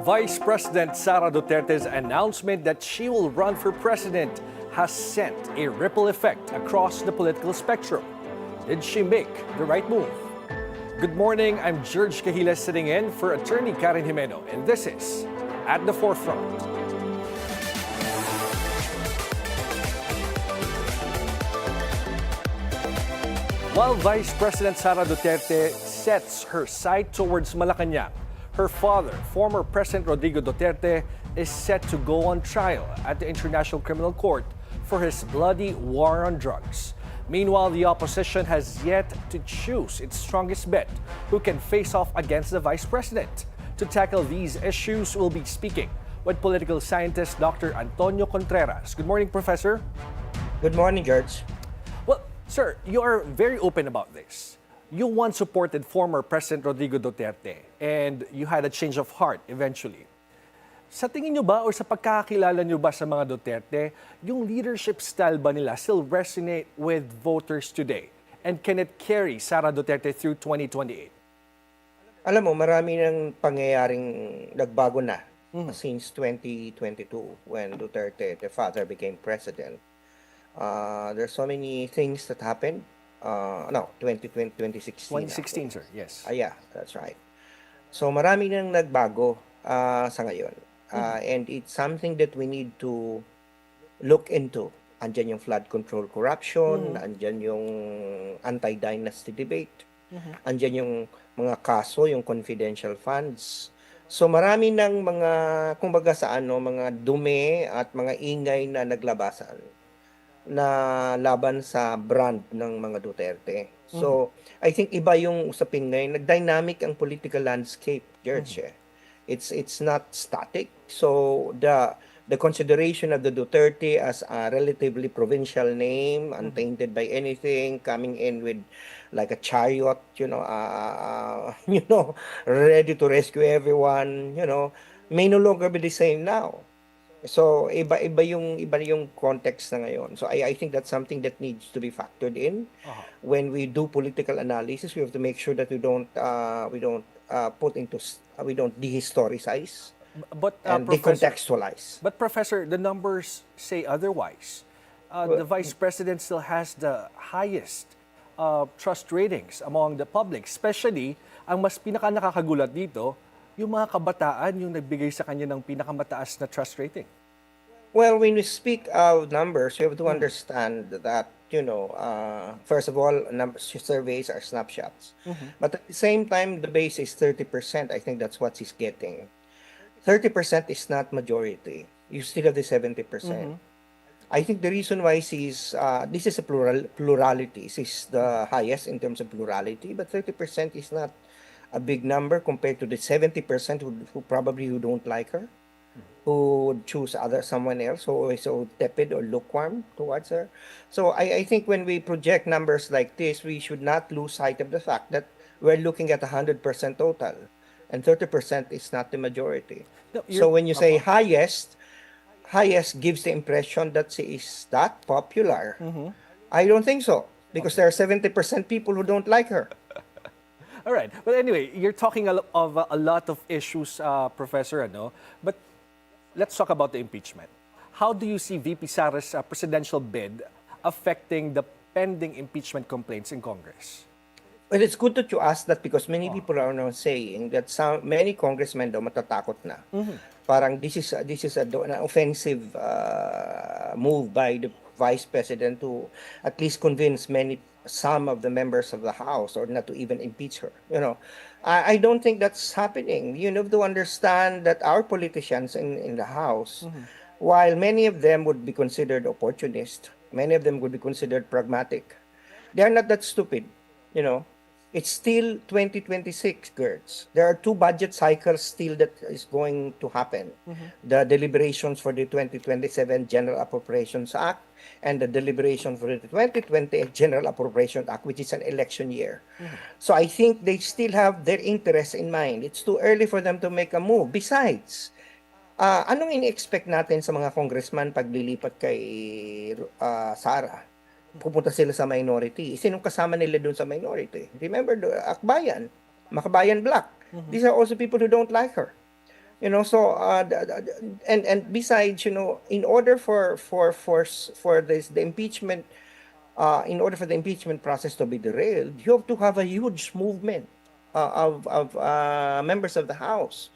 Vice President Sara Duterte's announcement that she will run for president has sent a ripple effect across the political spectrum. Did she make the right move? Good morning, I'm Gerg Cahiles sitting in for attorney Karen Jimeno, and this is At the Forefront. While Vice President Sara Duterte sets her sight towards Malacanang, her father, former President Rodrigo Duterte, is set to go on trial at the International Criminal Court for his bloody war on drugs. Meanwhile, the opposition has yet to choose its strongest bet who can face off against the Vice President. To tackle these issues, we'll be speaking with political scientist Dr. Antonio Contreras. Good morning, Professor. Good morning, George. Well, sir, you are very open about this. You once supported former President Rodrigo Duterte and you had a change of heart eventually. Sa tingin nyo ba o sa pagkakakilala nyo ba sa mga Duterte, yung leadership style ba nila still resonate with voters today? And can it carry Sara Duterte through 2028? Alam mo, marami ng pangyayaring nagbago na since 2022 when Duterte, the father, became president. There's so many things that happened. 2016. 2016, sir. Yes. Yeah, that's right. So marami nang nagbago sa ngayon. And it's something that we need to look into. Andyan yung flood control corruption, andyan yung anti-dynasty debate, andyan yung mga kaso, yung confidential funds. So marami ng mga, kumbaga sa mga dumi at mga ingay na naglabasan na laban sa brand ng mga Duterte. So, I think iba yung usapin ngayon. Nag-dynamic ang political landscape, George. It's not static. So, the consideration of the Duterte as a relatively provincial name, untainted by anything, coming in with like a chariot, ready to rescue everyone, may no longer be the same now. So iba yung context na ngayon. So I think that's something that needs to be factored in when we do political analysis. We have to make sure that we don't dehistoricize and decontextualize. But Professor, the numbers say otherwise. The Vice President still has the highest trust ratings among the public, especially ang mas nakakagulat dito, yung mga kabataan yung nagbigay sa kanya ng pinakamataas na trust rating. Well, when we speak of numbers, you have to understand that, first of all, surveys are snapshots. But at the same time, the base is 30%. I think that's what he's getting. 30% is not majority. You still have the 70%. I think the reason why this is a plurality. This is the highest in terms of plurality, but 30% is not a big number compared to the 70% who probably don't like her, who would choose someone else who is so tepid or lukewarm towards her. So I think when we project numbers like this, we should not lose sight of the fact that we're looking at 100% total, and 30% is not the majority. No, so when you say highest gives the impression that she is that popular. I don't think so, because there are 70% people who don't like her. All right. Well, anyway, you're talking of a lot of issues, Professor, but let's talk about the impeachment. How do you see VP Sara's presidential bid affecting the pending impeachment complaints in Congress? Well, it's good that you asked that because many people are now saying that many congressmen daw matatakot na. Parang this is an offensive move by the Vice President to at least convince some of the members of the House or not to even impeach her. I don't think that's happening. You have to understand that our politicians in the House, while many of them would be considered opportunist, many of them would be considered pragmatic, they are not that stupid. It's still 2026, Gertz. There are 2 budget cycles still that is going to happen. The deliberations for the 2027 General Appropriations Act and the deliberation for the 2028 General Appropriations Act, which is an election year. So I think they still have their interests in mind. It's too early for them to make a move. Besides, anong ini-expect natin sa mga congressman paglilipat kay Sara? Pupunta sila sa minority. Sinong kasama nila doon sa minority? Remember, Akbayan, Makabayan Black. These are also people who don't like her. So and besides, in order for this the impeachment, in order for the impeachment process to be derailed, you have to have a huge movement of members of the House.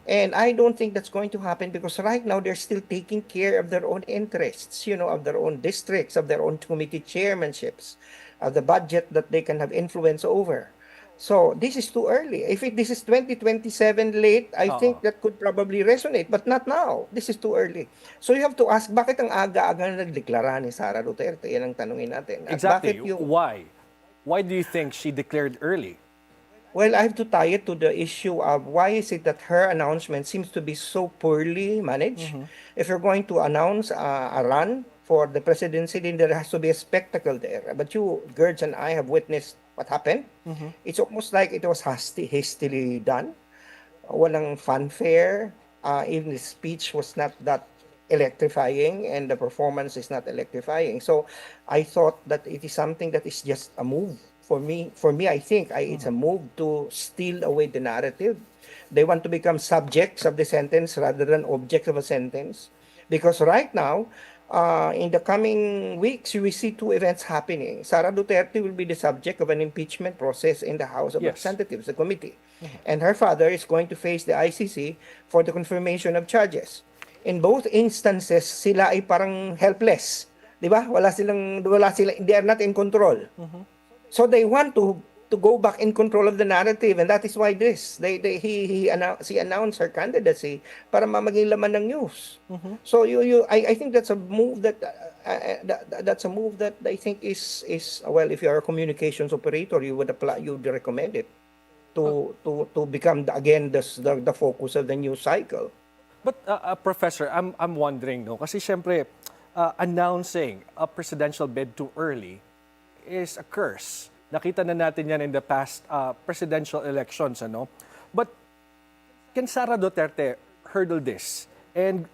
And I don't think that's going to happen because right now they're still taking care of their own interests, of their own districts, of their own committee chairmanships, of the budget that they can have influence over. So this is too early. If this is 2027 late, I think Oo. that could probably resonate, but not now. This is too early. So you have to ask, bakit ang aga-aga na nagdeklara ni Sara Duterte? Yan ang tanungin natin. At Exactly. bakit yung Why? Why do you think she declared early? Well, I have to tie it to the issue of why is it that her announcement seems to be so poorly managed. If you're going to announce a run for the presidency, then there has to be a spectacle there. But you, Gerge, and I have witnessed what happened. It's almost like it was hastily done. Walang fanfare. Even the speech was not that electrifying, and the performance is not electrifying. So I thought that it is something that is just a move. For me, I think it's a move to steal away the narrative. They want to become subjects of the sentence rather than objects of a sentence. Because right now, in the coming weeks, we see two events happening. Sara Duterte will be the subject of an impeachment process in the House of Yes. Representatives, the committee. And her father is going to face the ICC for the confirmation of charges. In both instances, sila ay parang helpless. Di ba? They are not in control. So they want to go back in control of the narrative, and that is why he announced her candidacy para maging laman ng news. So I think that's a move that's a move that I think is well, if you are a communications operator, you would recommend it to become again the focus of the news cycle. But Professor, I'm wondering, no, kasi syempre announcing a presidential bid too early is a curse. Nakita na natin yan in the past presidential elections, ano? But can Sara Duterte hurdle this? And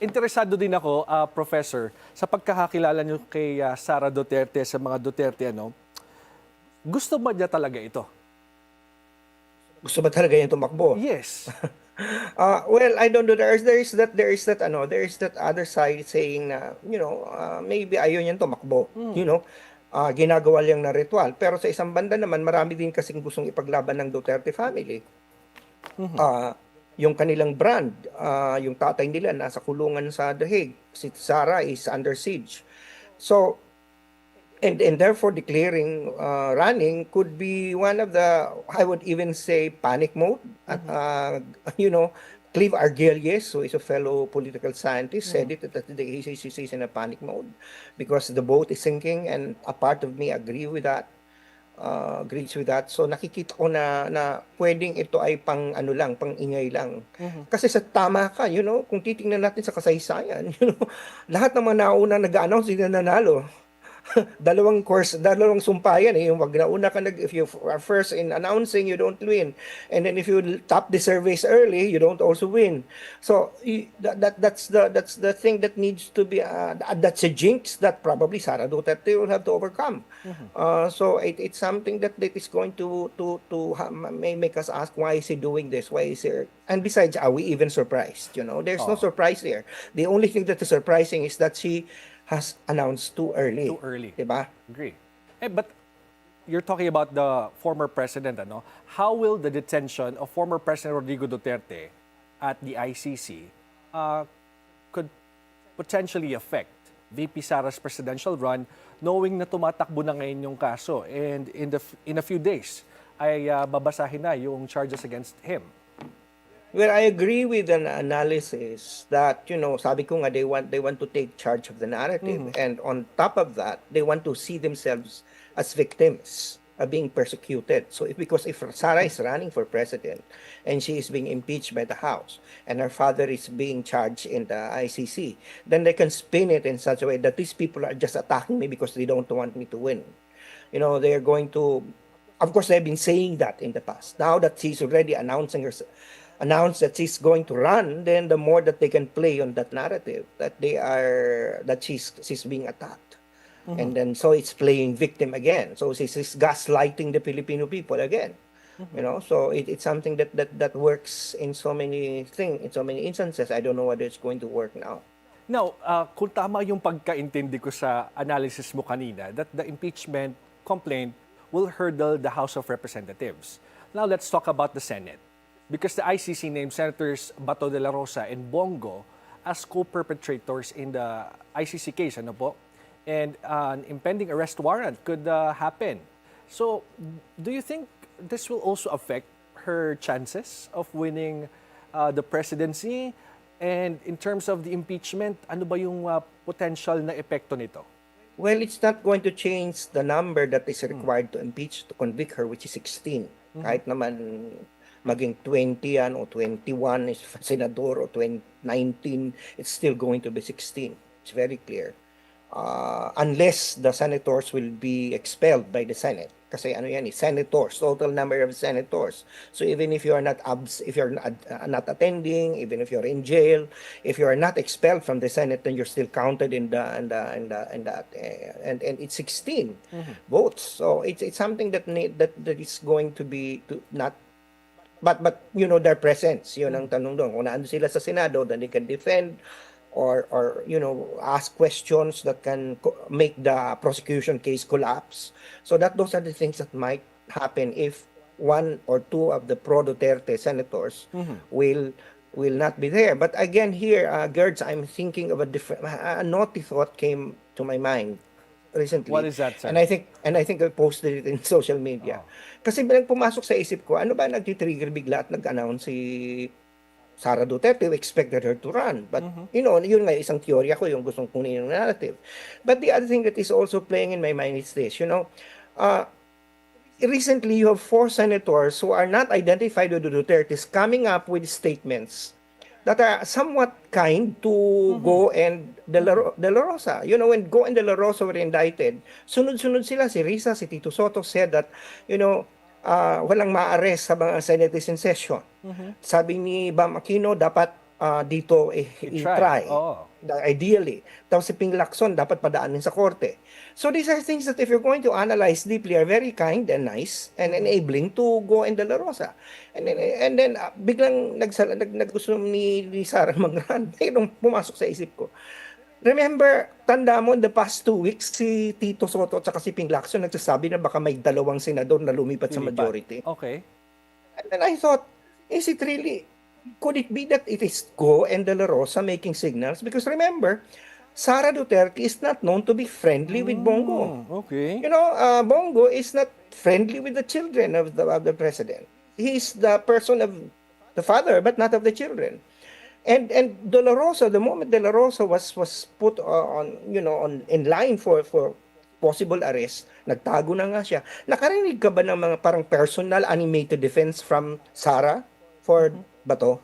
interesado din ako, Professor, sa pagkakakilala niyo kay Sara Duterte, sa mga Duterte, ano? Gusto ba niya talaga ito? Gusto ba talaga yung tumakbo? Yes. Well, I don't know. There is that other side saying na, maybe ayaw niyan tumakbo. Ginagawa lang na ritual. Pero sa isang banda naman, marami din kasing gustong ipaglaban ng Duterte family. Yung kanilang brand, yung tatay nila nasa kulungan sa The Hague. Si Sara is under siege. So, and therefore declaring running could be one of the, I would even say, panic mode. Clive Argelies, who is a fellow political scientist, said it that he's in a panic mode because the boat is sinking, and a part of me agrees with that. So nakikita ko na pwedeng ito ay pang ingay lang. Kasi sa tama ka, kung titingnan natin sa kasaysayan, lahat ng mga nauna nag-announce sila nanalo. dalawang sumpayan yung wag nauna ka if you are first in announcing, you don't win, and then if you top the surveys early, you don't also win. So that's the thing that needs to be that's a jinx that probably Sara Duterte will have to overcome. So it's something that is going to may make us ask, why is he doing this, why is he, and besides, are we even surprised? There's no surprise there. The only thing that is surprising is that she has announced too early. Too early. Diba? Agree. But you're talking about the former president, ano? How will the detention of former President Rodrigo Duterte at the ICC could potentially affect VP Sara's presidential run, knowing na tumatakbo na ngayon yung kaso, and in a few days ay babasahin na yung charges against him? Well, I agree with an analysis that, sabi ko nga, they want to take charge of the narrative. And on top of that, they want to see themselves as victims of being persecuted. So because if Sara is running for president and she is being impeached by the House and her father is being charged in the ICC, then they can spin it in such a way that these people are just attacking me because they don't want me to win. They are going to, of course, they've been saying that in the past. Now that she's already announced that she's going to run, then the more that they can play on that narrative that she's being attacked. And then so it's playing victim again. So she's gaslighting the Filipino people again. So it's something that works in so many things, in so many instances. I don't know whether it's going to work now. Now, kung tama yung pagkaintindi ko sa analysis mo kanina, that the impeachment complaint will hurdle the House of Representatives. Now, let's talk about the Senate. Because the ICC named Senators Bato de la Rosa and Bongo as co-perpetrators in the ICC case, ano po? And an impending arrest warrant could happen. So, do you think this will also affect her chances of winning the presidency? And in terms of the impeachment, ano ba yung potential na epekto nito? Well, it's not going to change the number that is required to impeach, to convict her, which is 16. Kahit naman maging 20 yan o 21 is senador o 19, it's still going to be 16. It's very clear. Unless the senators will be expelled by the Senate. Kasi ano yan, senators, total number of senators. So even if you are not not attending, even if you're in jail, if you are not expelled from the Senate, then you're still counted in and it's 16 votes. So it's something that is going to be not. But their presence, yun ang tanong doon. Kung naando sila sa Senado, then they can defend or ask questions that can make the prosecution case collapse. So those are the things that might happen if one or two of the pro-Duterte senators will not be there. But again here, Gerds, I'm thinking of a naughty thought came to my mind recently. What is that, sir? And I think I posted it in social media. Kasi bilang pumasok sa isip ko, ano ba nagti-trigger bigla at nag-announce si Sara Duterte? We expected her to run. But, yun nga, isang teorya ko, yung gustong kunin yung narrative. But the other thing that is also playing in my mind is this, recently you have 4 senators who are not identified with the Dutertes coming up with statements that are somewhat kind to Go and De La Rosa. When Go and De La Rosa were indicted, sunod-sunod sila. Si Risa, si Tito Soto said that, walang ma-arrest sa mga Senate is in session. Sabi ni Bam Aquino, dapat dito i-try. Ideally. Tapos si Ping Lacson, dapat padaanin sa korte. So these are things that if you're going to analyze deeply are very kind and nice and enabling to Go and De La Rosa. And then biglang naggusto ni Sara mag-run. Nung pumasok sa isip ko. Remember, tanda mo, in the past 2 weeks, si Tito Soto at saka si Ping Lacson nagsasabi na baka may 2 senador na lumipat sa majority. Okay. And then I thought, is it really, could it be that it is Go and De La Rosa making signals? Because remember, Sara Duterte is not known to be friendly with Bongo. Okay. Bongo is not friendly with the children of the president. He's the person of the father, but not of the children. And De La Rosa, the moment De La Rosa was put in line for possible arrest, nagtago na nga siya. Nakarinig ka ba ng mga parang personal animated defense from Sara for Bato?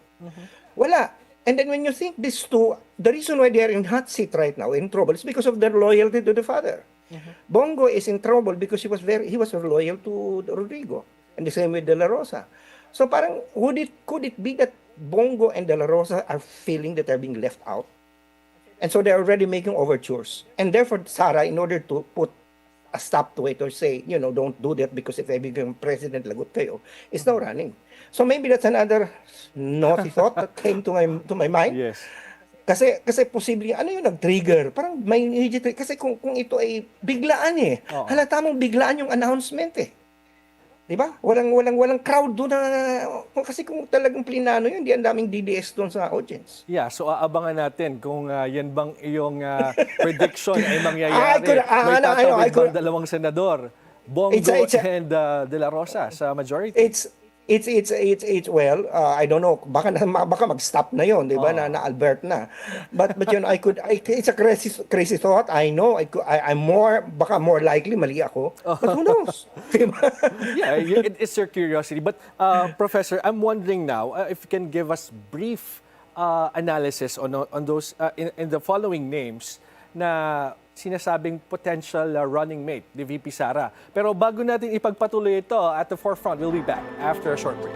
Wala. And then when you think these two, the reason why they are in hot seat right now, in trouble, is because of their loyalty to the father. Bongo is in trouble because he was loyal to Rodrigo, and the same with De La Rosa. So parang could it be that Bongo and De La Rosa are feeling that they're being left out, and so they're already making overtures, and therefore Sara, in order to put a stop to it or say, don't do that because if I become president, lagot kayo, is now running. So maybe that's another naughty thought that came to my mind. Yes. Kasi posible, ano yung nag-trigger? Parang may immediate, kasi kung ito ay biglaan halata mong biglaan yung announcement 'Di ba? Walang crowd doon kasi kung talagang plinano yun, di ang daming DDS doon sa audience. Yeah, so aabangan natin kung yan bang iyong prediction ay mangyayari. May tatawid bang 2 senador, Bongo and De La Rosa sa majority? It's well, I don't know, baka mag-stop na yon, 'di ba? Na Albert na. But it's a crazy thought. I know I'm baka more likely mali ako. But who knows? Diba? Yeah, it's your curiosity. But Professor, I'm wondering now if you can give us brief analysis on those in the following names na sinasabing potential running mate ni VP Sara. Pero bago natin ipagpatuloy ito at the forefront, we'll be back after a short break.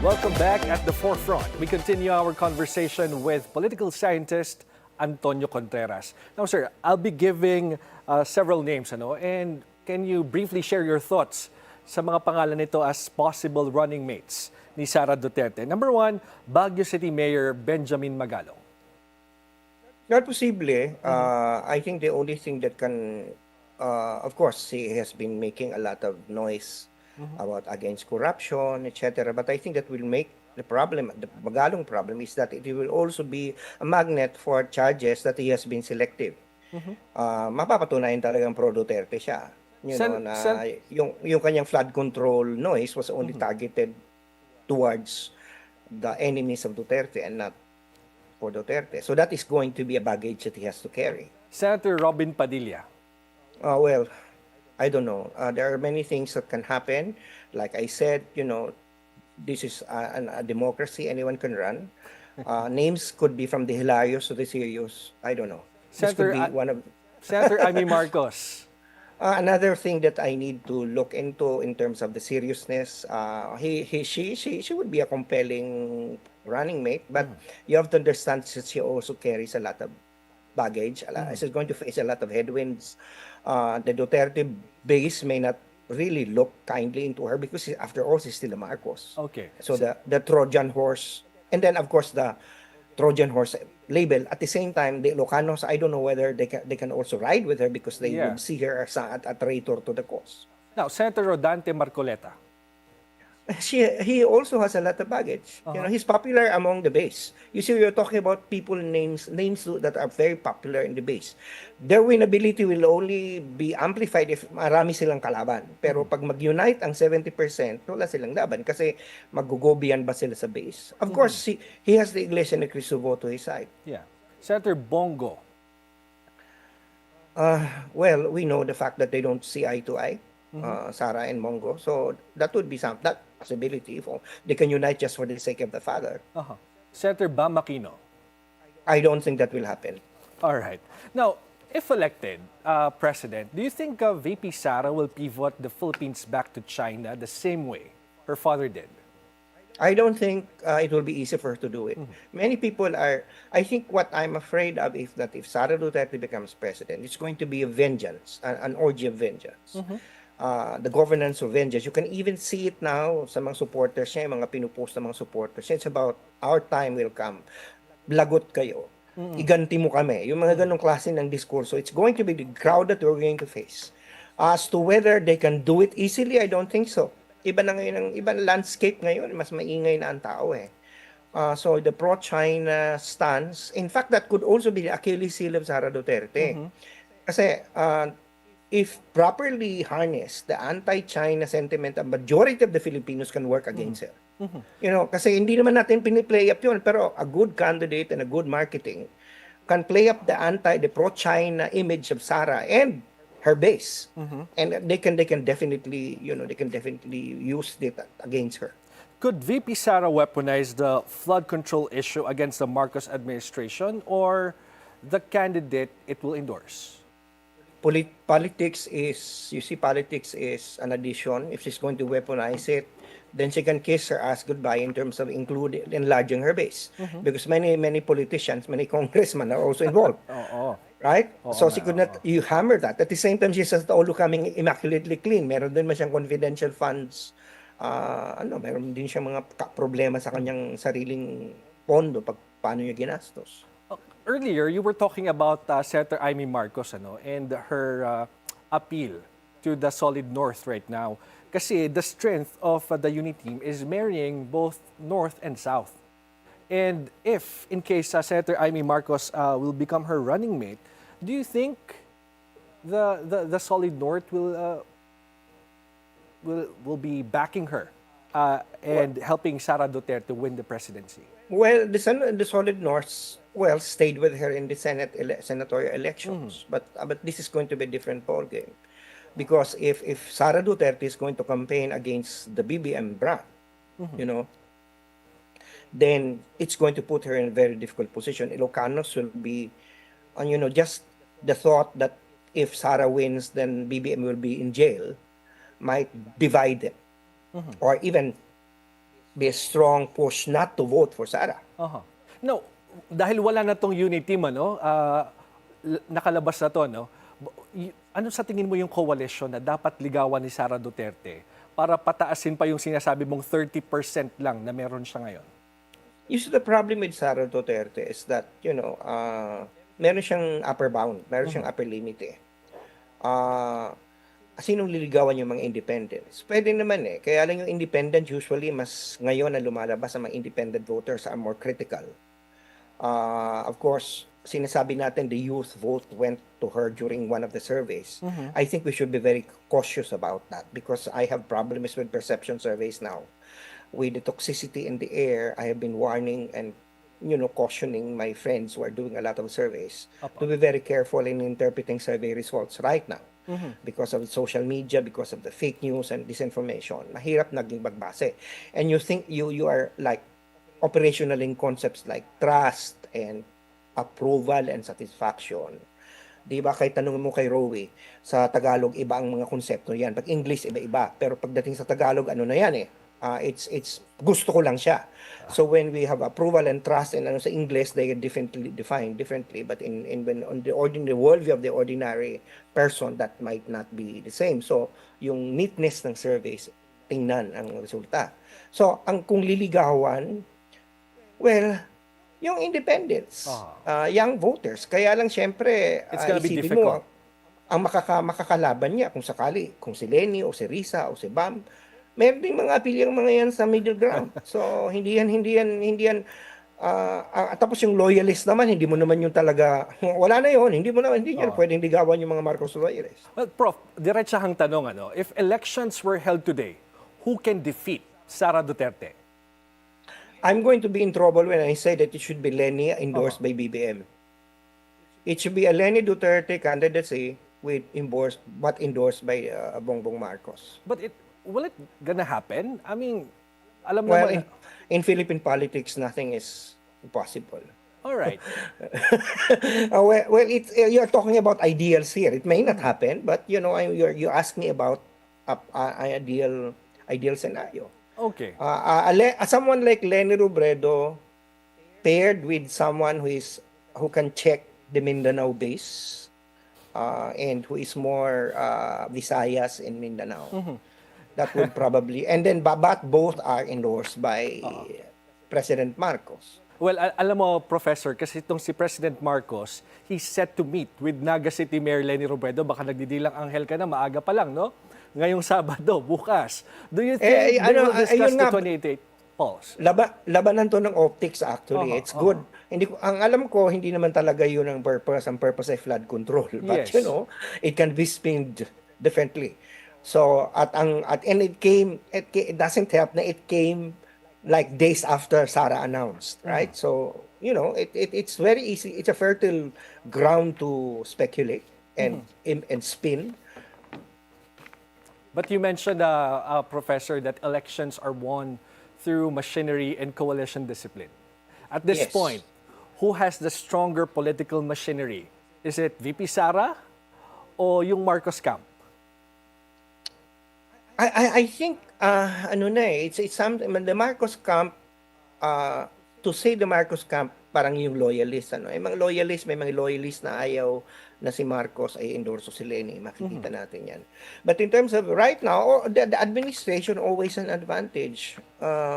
Welcome back at the forefront. We continue our conversation with political scientist Antonio Contreras. Now, sir, I'll be giving several names, and can you briefly share your thoughts sa mga pangalan nito as possible running mates ni Sara Duterte? Number one, Baguio City Mayor Benjamin Magalong. Not posible. I think the only thing that can, of course, he has been making a lot of noise about against corruption, etc. But I think that will make the problem, the Magalong problem, is that it will also be a magnet for charges that he has been selective. Mapapatunayan talagang pro-Duterte siya. Yung kanyang flood control noise was only targeted towards the enemies of Duterte and not for Duterte. So that is going to be a baggage that he has to carry. Senator Robin Padilla. Well, I don't know. There are many things that can happen. Like I said, this is a democracy. Anyone can run. Names could be from the hilarious to the serious. I don't know. This could be one of Senator Amy Marcos. Another thing that I need to look into in terms of the seriousness, she would be a compelling running mate, but you have to understand that she also carries a lot of baggage. She's going to face a lot of headwinds. The Duterte base may not really look kindly into her because after all, she's still a Marcos. Okay. So the Trojan horse, and then of course the Trojan horse label. At the same time, the Ilocanos, I don't know whether they can also ride with her because they would see her as a traitor to the cause. Now, Senator Rodante Marcoleta. He also has a lot of baggage. He's popular among the base. You see, we're talking about people names that are very popular in the base. Their winnability will only be amplified if marami silang kalaban. Pero pag mag-unite ang 70%, wala silang laban kasi magugobian ba sila sa base? Of course, he has the Iglesia ni Cristo to his side. Yeah. Senator Bongo. Well, we know the fact that they don't see eye to eye. Sara and Bongo. So that would be that possibility if they can unite just for the sake of the father. Senator Bam Aquino. I don't think that will happen. All right. Now, if elected president, do you think VP Sara will pivot the Philippines back to China the same way her father did? I don't think it will be easy for her to do it. Many people are. I think what I'm afraid of is that if Sara Duterte becomes president, it's going to be a vengeance, an orgy of vengeance. The governance of vengeance. You can even see it now sa mga supporters niya, mga pinupost ng mga supporters niya. It's about our time will come. Lagot kayo. Iganti mo kami. Yung mga ganong klase ng diskurso. It's going to be the crowd that we're going to face. As to whether they can do it easily, I don't think so. Iba na ngayon, iba na landscape ngayon. Mas maingay na ang tao eh. So the pro-China stance, in fact, that could also be the Achilles heel of Sara Duterte. Kasi if properly harnessed, the anti-China sentiment, a majority of the Filipinos can work against her. Kasi hindi naman natin piniplay up yun, pero a good candidate and a good marketing can play up the pro-China image of Sara and her base. And they can definitely, use it against her. Could VP Sara weaponize the flood control issue against the Marcos administration or the candidate it will endorse? Politics is an addition. If she's going to weaponize it, then she can kiss her ass goodbye in terms of enlarging her base. Because many politicians, many congressmen are also involved. Right? So she could not, you hammer that. At the same time, she's not all coming immaculately clean. Meron din man siyang confidential funds. Meron din siyang mga problema sa kanyang sariling pondo pag paano niya ginastos. Earlier, you were talking about Senator Amy Marcos and her appeal to the Solid North right now. Kasi the strength of the unity team is marrying both North and South. And if, in case Senator Amy Marcos will become her running mate, do you think the Solid North will be backing her and helping Sara Duterte win the presidency? Well, the Solid North stayed with her in the senatorial elections, but this is going to be a different ballgame, because if Sara Duterte is going to campaign against the BBM brat, then it's going to put her in a very difficult position. Ilocanos will be, just the thought that if Sara wins, then BBM will be in jail, might divide them, or even be a strong push not to vote for Sara. Aha. No, dahil wala na tong unity man, no? Nakalabas na to, no? Ano sa tingin mo yung coalition na dapat ligawan ni Sara Duterte para pataasin pa yung sinasabi mong 30% lang na meron siya ngayon? You see, the problem with Sara Duterte is that, meron siyang upper bound, meron siyang upper limit eh. Sinong liligawan yung mga independents? Pwede naman eh. Kaya lang yung independent usually mas ngayon na lumalabas ang mga independent voters are more critical. Of course, sinasabi natin the youth vote went to her during one of the surveys. I think we should be very cautious about that because I have problems with perception surveys now. With the toxicity in the air, I have been warning and cautioning my friends who are doing a lot of surveys to be very careful in interpreting survey results right now. Because of social media, because of the fake news and disinformation. Mahirap naging magbase. And you think you are like operational in concepts like trust and approval and satisfaction. Di ba, kahit tanongin mo kay Rowie, sa Tagalog, iba ang mga konsepto yan. Pag English, iba-iba. Pero pagdating sa Tagalog, ano na yan eh? It's gusto ko lang siya. So when we have approval and trust and sa English, they are differently defined differently. But on the ordinary worldview of the ordinary person, that might not be the same. So yung neatness ng surveys, tingnan ang resulta. So kung liligawan, well, yung independents, young voters. Kaya lang syempre, It's gonna be isipin difficult. mo, ang makakalaban niya kung sakali, kung si Lenny o si Risa o si Bam, meron din mga apilyang mga yan sa middle ground. So, hindi yan, tapos yung loyalist naman, hindi mo naman yung talaga, wala na yun, hindi yan pwedeng ligawan yung mga Marcos loyalists. Well, Prof, diretsahang tanong, if elections were held today, who can defeat Sara Duterte? I'm going to be in trouble when I say that it should be Lenny endorsed by BBM. It should be a Lenny Duterte candidacy but endorsed by Bongbong Marcos. But will it gonna happen? I mean, alam Well, naman... in Philippine politics, nothing is impossible. All right. You're talking about ideals here. It may not happen, but you ask me about an ideal scenario. Okay. Someone like Lenny Robredo paired with someone who can check the Mindanao base and who is more Visayas in Mindanao. That would probably, and then but both are endorsed by President Marcos. Well, alam mo, Professor, kasi itong si President Marcos, he's set to meet with Naga City Mayor Lenny Robredo. Baka nagdidilang anghel ka na, maaga pa lang, no? Ngayong Sabado, bukas. Do you think they will discuss the 28 polls? Labanan to ng optics actually. It's good. Ang alam ko, hindi naman talaga yun ang purpose. Ang purpose ay flood control. But Yes. It can be spinned differently. So and it doesn't help na it came like days after Sara announced, right? So it's very easy. It's a fertile ground to speculate and spin. But you mentioned, Professor, that elections are won through machinery and coalition discipline. At this Yes. point, who has the stronger political machinery? Is it VP Sara o yung Marcos camp? I think it's something the Marcos camp to say the Marcos camp parang yung loyalist may mga loyalist na ayaw na si Marcos ay endorso si Lenny, makikita natin yan. But in terms of right now, the administration always an advantage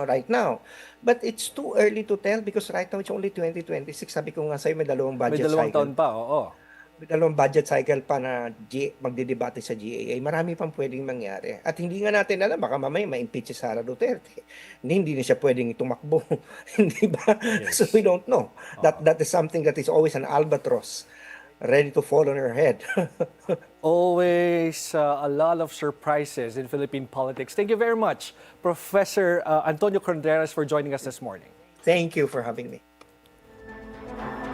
right now. But it's too early to tell because right now it's only 2026. Sabi ko nga sa'yo may dalawang budget May 2 cycle. taon pa, oo. Dalawang budget cycle pa na magdidebate sa GAA, marami pang pwedeng mangyari. At hindi nga natin alam, baka mamaya ma-impeach si Sara Duterte. Hindi na siya pwedeng tumakbo. Hindi ba? Yes. So we don't know. That is something that is always an albatross ready to fall on her head. Always a lot of surprises in Philippine politics. Thank you very much, Professor Antonio Contreras, for joining us this morning. Thank you for having me.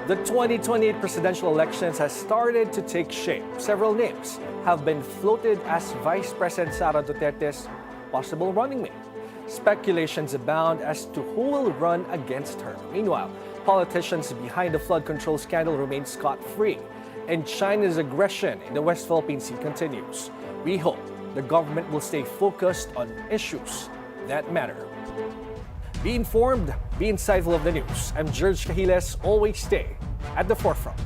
The 2028 presidential elections has started to take shape. Several names have been floated as Vice President Sara Duterte's possible running mate. Speculations abound as to who will run against her. Meanwhile, politicians behind the flood control scandal remain scot-free, and China's aggression in the West Philippine Sea continues. We hope the government will stay focused on issues that matter. Be informed, be insightful of the news. I'm Gerg Cahiles. Always stay at the forefront.